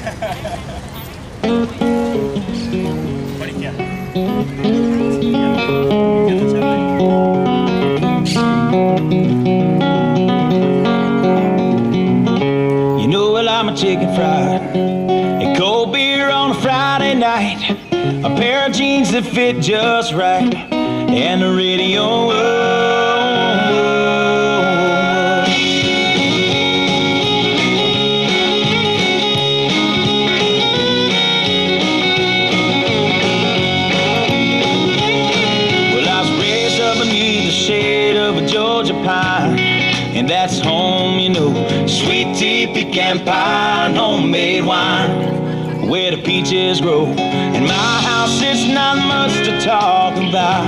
You know, well, I'm a chicken fried and cold beer on a Friday night, a pair of jeans that fit just right, and the radio. Well, I was raised up beneath the shade of a Georgia pine, and that's home, you know. Sweet tea, pecan pie, and homemade wine, where the peaches grow. In my house, it's not much to talk about,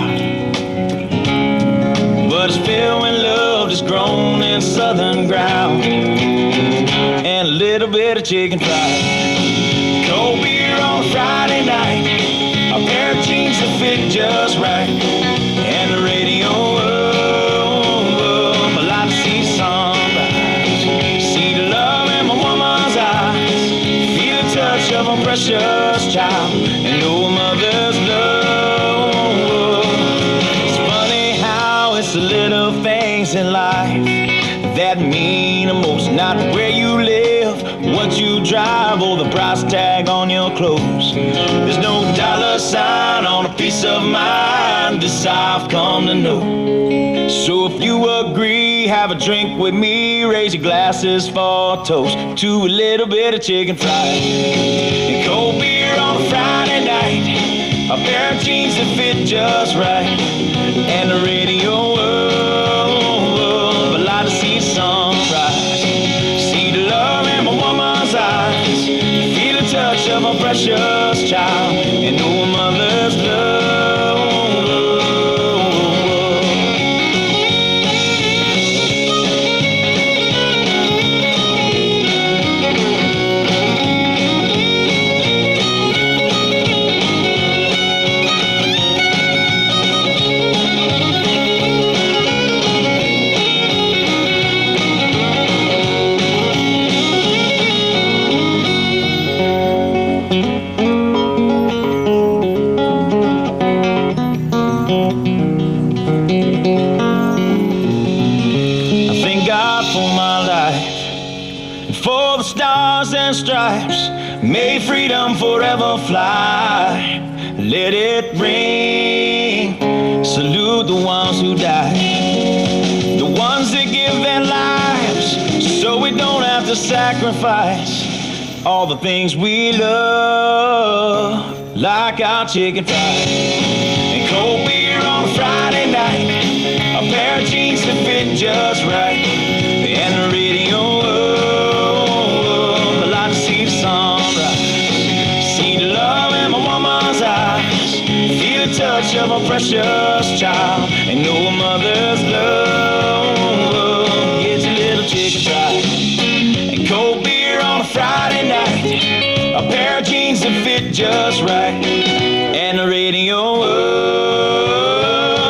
but it's filled with love that's grown in southern ground, and a little bit of chicken fried. Cold beer on a Friday night, a pair of jeans that fit just right, and the radio. I like to see sunrise, see the love in my woman's eyes, feel the touch of a precious child, and know a mother's love. It's funny how it's the little things in life that mean the most. Not where you live, what you drive, or the price tag on your clothes. There's no dollar sign on a peace of mind, this I've come to know. So if you agree, have a drink with me, raise your glasses for a toast to a little bit of chicken fried and cold beer on a Friday night, a pair of jeans that fit just right, and the radio. I like to see sunrise, see the love in my woman's eyes, feel the touch of a precious child, and know a mother's love. For the stars and stripes, may freedom forever fly. Let it ring, salute the ones who died, the ones that give their lives so we don't have to sacrifice all the things we love, like our chicken fried and cold beer on a Friday night, a pair of jeans that fit just right, and the radio. Touch of a precious child, and know a mother's love. It's a little chicken fried and cold beer on a Friday night, a pair of jeans that fit just right, and the radio.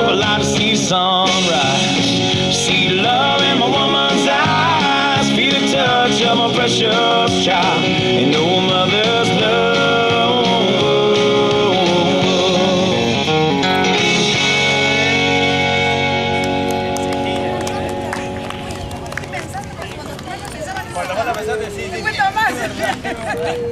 I like to see sunrise, see the love in my woman's eyes, feel the touch of a precious child, and know a mother's love. Cuando van a pensar de sí,